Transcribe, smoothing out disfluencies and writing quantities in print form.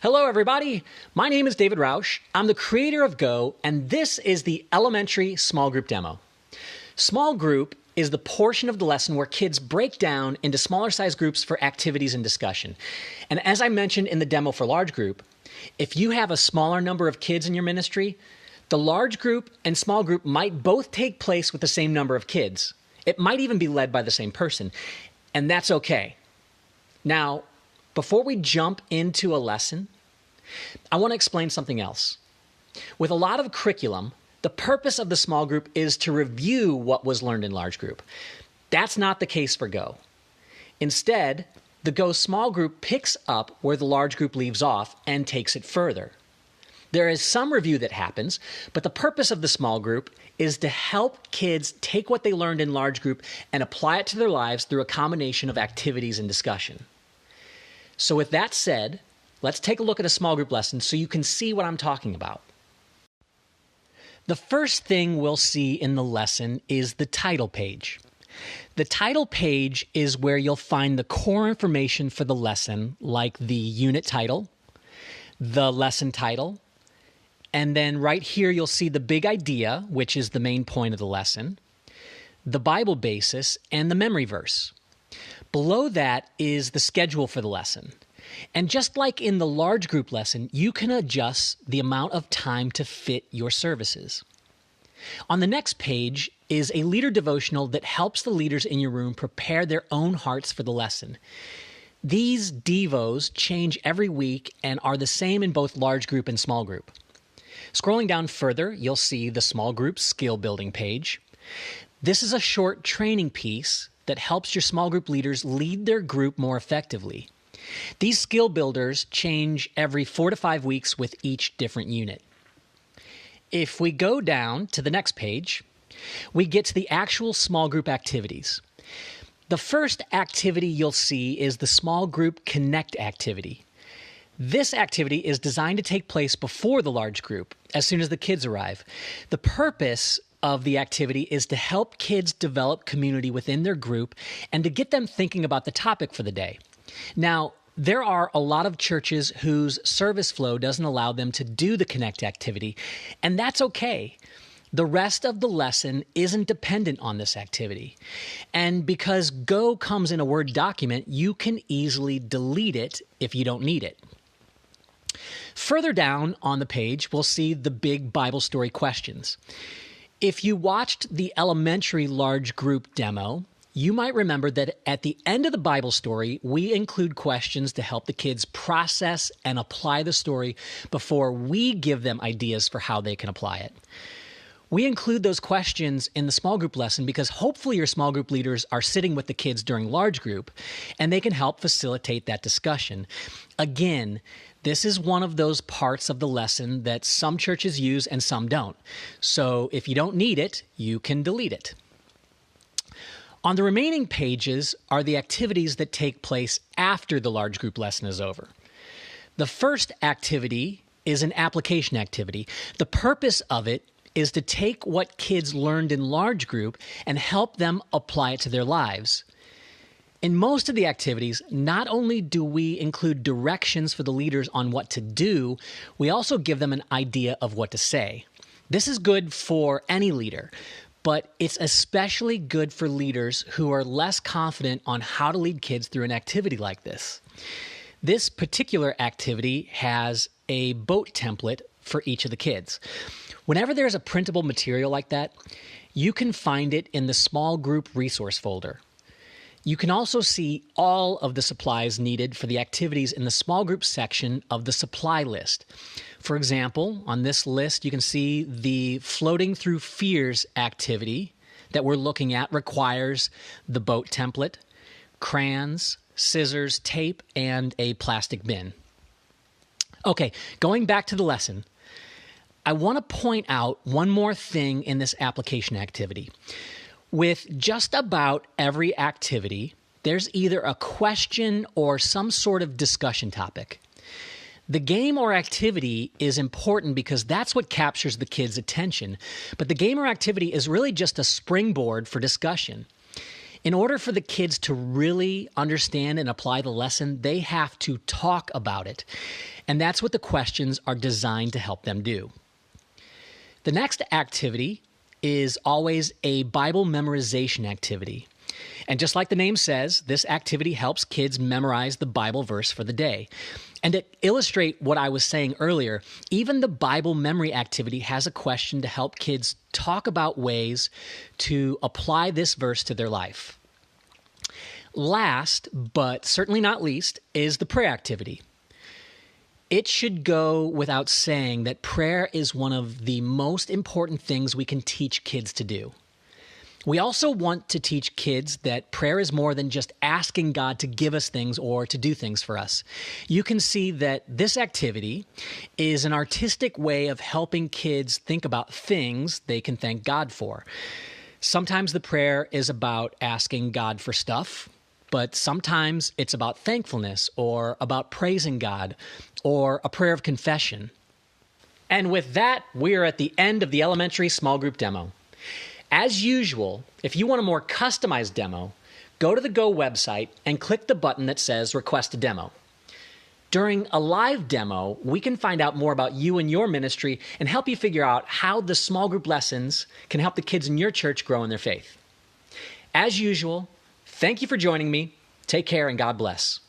Hello, everybody. My name is David Rausch. I'm the creator of Go, and this is the elementary small group demo. Small group is the portion of the lesson where kids break down into smaller size groups for activities and discussion. And as I mentioned in the demo for large group, if you have a smaller number of kids in your ministry, the large group and small group might both take place with the same number of kids. It might even be led by the same person, and that's okay. Now, before we jump into a lesson, I want to explain something else. With a lot of curriculum, the purpose of the small group is to review what was learned in large group. That's not the case for Go. Instead, the Go small group picks up where the large group leaves off and takes it further. There is some review that happens, but the purpose of the small group is to help kids take what they learned in large group and apply it to their lives through a combination of activities and discussion. So with that said, let's take a look at a small group lesson so you can see what I'm talking about. The first thing we'll see in the lesson is the title page. The title page is where you'll find the core information for the lesson, like the unit title, the lesson title, and then right here you'll see the big idea, which is the main point of the lesson, the Bible basis, and the memory verse. Below that is the schedule for the lesson. And just like in the large group lesson, you can adjust the amount of time to fit your services. On the next page is a leader devotional that helps the leaders in your room prepare their own hearts for the lesson. These devos change every week and are the same in both large group and small group. Scrolling down further, you'll see the small group skill building page. This is a short training piece that helps your small group leaders lead their group more effectively. These skill builders change every 4 to 5 weeks with each different unit. If we go down to the next page, we get to the actual small group activities. The first activity you'll see is the small group connect activity. This activity is designed to take place before the large group, as soon as the kids arrive. The purpose of the activity is to help kids develop community within their group and to get them thinking about the topic for the day. Now, there are a lot of churches whose service flow doesn't allow them to do the connect activity, and that's okay. The rest of the lesson isn't dependent on this activity. And because Go comes in a Word document, you can easily delete it if you don't need it. Further down on the page, we'll see the big Bible story questions. If you watched the elementary large group demo, you might remember that at the end of the Bible story, we include questions to help the kids process and apply the story before we give them ideas for how they can apply it. We include those questions in the small group lesson because hopefully your small group leaders are sitting with the kids during large group and they can help facilitate that discussion. Again, this is one of those parts of the lesson that some churches use and some don't. So if you don't need it, you can delete it. On the remaining pages are the activities that take place after the large group lesson is over. The first activity is an application activity. The purpose of it is to take what kids learned in large group and help them apply it to their lives. In most of the activities, not only do we include directions for the leaders on what to do, we also give them an idea of what to say. This is good for any leader, but it's especially good for leaders who are less confident on how to lead kids through an activity like this. This particular activity has a boat template for each of the kids. Whenever there's a printable material like that, you can find it in the small group resource folder. You can also see all of the supplies needed for the activities in the small group section of the supply list. For example, on this list, you can see the Floating Through Fears activity that we're looking at requires the boat template, crayons, scissors, tape, and a plastic bin. Okay, going back to the lesson, I want to point out one more thing in this application activity. With just about every activity, there's either a question or some sort of discussion topic. The game or activity is important because that's what captures the kids' attention, but the game or activity is really just a springboard for discussion. In order for the kids to really understand and apply the lesson, they have to talk about it. And that's what the questions are designed to help them do. The next activity is always a Bible memorization activity. And just like the name says, this activity helps kids memorize the Bible verse for the day. And to illustrate what I was saying earlier, even the Bible memory activity has a question to help kids talk about ways to apply this verse to their life. Last, but certainly not least, is the prayer activity. It should go without saying that prayer is one of the most important things we can teach kids to do. We also want to teach kids that prayer is more than just asking God to give us things or to do things for us. You can see that this activity is an artistic way of helping kids think about things they can thank God for. Sometimes the prayer is about asking God for stuff, but sometimes it's about thankfulness or about praising God or a prayer of confession. And with that, we are at the end of the elementary small group demo. As usual, if you want a more customized demo, go to the Go website and click the button that says Request a Demo. During a live demo, we can find out more about you and your ministry and help you figure out how the small group lessons can help the kids in your church grow in their faith. As usual, thank you for joining me. Take care and God bless.